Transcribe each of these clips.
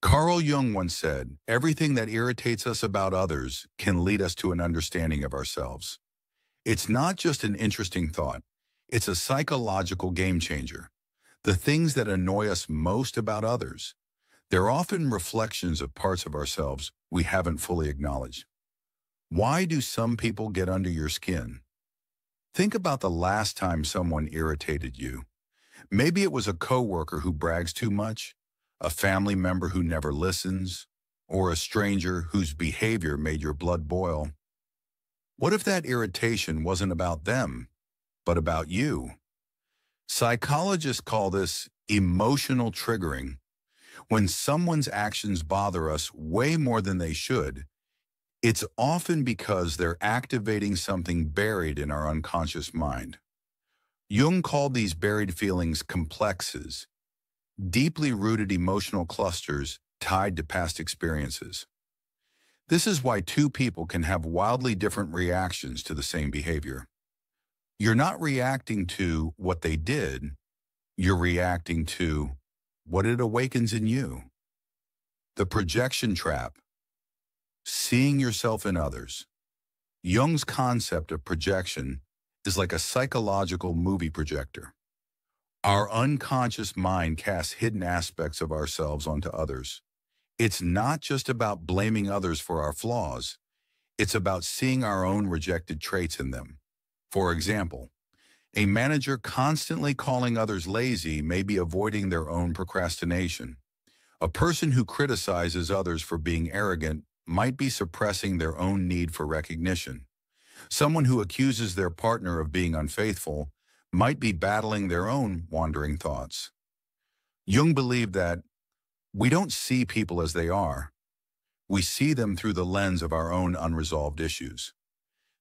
Carl Jung once said, "Everything that irritates us about others can lead us to an understanding of ourselves." It's not just an interesting thought. It's a psychological game changer. The things that annoy us most about others, they're often reflections of parts of ourselves we haven't fully acknowledged. Why do some people get under your skin? Think about the last time someone irritated you. Maybe it was a coworker who brags too much, a family member who never listens, or a stranger whose behavior made your blood boil. What if that irritation wasn't about them, but about you? Psychologists call this emotional triggering. When someone's actions bother us way more than they should, it's often because they're activating something buried in our unconscious mind. Jung called these buried feelings complexes, deeply rooted emotional clusters tied to past experiences. This is why two people can have wildly different reactions to the same behavior. You're not reacting to what they did, you're reacting to what it awakens in you. The projection trap, seeing yourself in others. Jung's concept of projection is like a psychological movie projector. Our unconscious mind casts hidden aspects of ourselves onto others. It's not just about blaming others for our flaws. It's about seeing our own rejected traits in them. For example, a manager constantly calling others lazy may be avoiding their own procrastination. A person who criticizes others for being arrogant might be suppressing their own need for recognition. Someone who accuses their partner of being unfaithful might be battling their own wandering thoughts. Jung believed that we don't see people as they are. We see them through the lens of our own unresolved issues.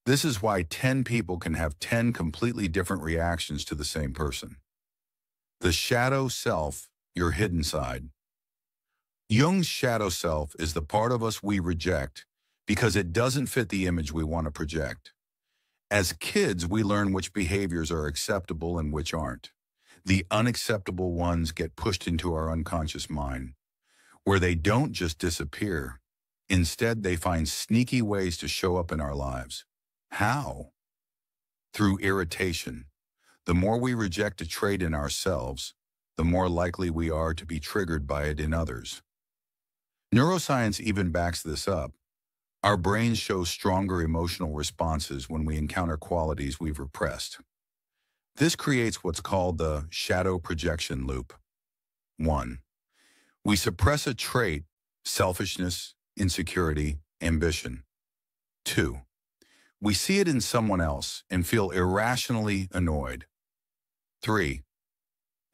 This is why 10 people can have 10 completely different reactions to the same person. The shadow self, your hidden side. Jung's shadow self is the part of us we reject because it doesn't fit the image we want to project. As kids, we learn which behaviors are acceptable and which aren't. The unacceptable ones get pushed into our unconscious mind, where they don't just disappear. Instead, they find sneaky ways to show up in our lives. How? Through irritation. The more we reject a trait in ourselves, the more likely we are to be triggered by it in others. Neuroscience even backs this up. Our brains show stronger emotional responses when we encounter qualities we've repressed. This creates what's called the shadow projection loop. 1. We suppress a trait, selfishness, insecurity, ambition. 2. We see it in someone else and feel irrationally annoyed. 3.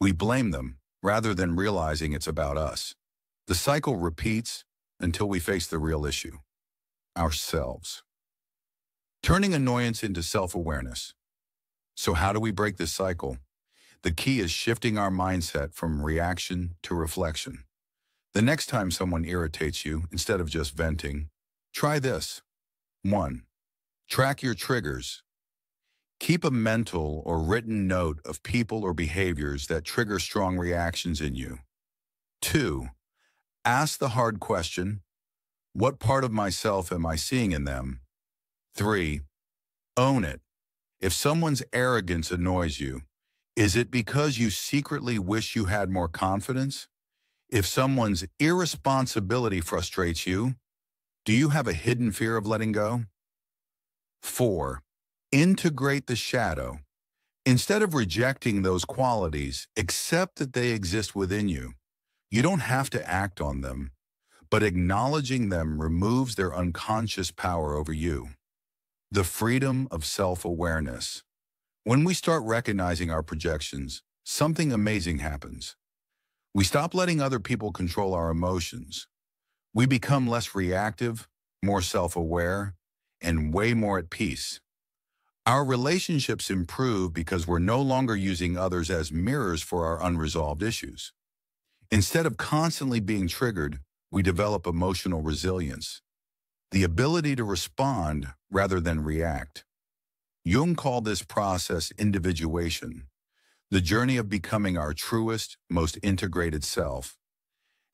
We blame them rather than realizing it's about us. The cycle repeats until we face the real issue, ourselves. Turning annoyance into self-awareness. So how do we break this cycle? The key is shifting our mindset from reaction to reflection. The next time someone irritates you, instead of just venting, try this. 1. Track your triggers. Keep a mental or written note of people or behaviors that trigger strong reactions in you. 2. Ask the hard question, what part of myself am I seeing in them? 3. Own it. If someone's arrogance annoys you, is it because you secretly wish you had more confidence? If someone's irresponsibility frustrates you, do you have a hidden fear of letting go? 4. Integrate the shadow. Instead of rejecting those qualities, accept that they exist within you. You don't have to act on them, but acknowledging them removes their unconscious power over you. The freedom of self-awareness. When we start recognizing our projections, something amazing happens. We stop letting other people control our emotions. We become less reactive, more self-aware, and way more at peace. Our relationships improve because we're no longer using others as mirrors for our unresolved issues. Instead of constantly being triggered, we develop emotional resilience, the ability to respond rather than react. Jung called this process individuation, the journey of becoming our truest, most integrated self.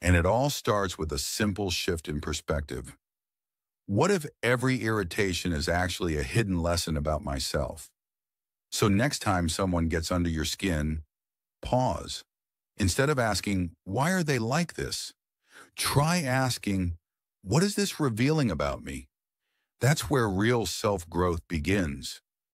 And it all starts with a simple shift in perspective. What if every irritation is actually a hidden lesson about myself? So next time someone gets under your skin, pause. Instead of asking, why are they like this? Try asking, what is this revealing about me? That's where real self-growth begins.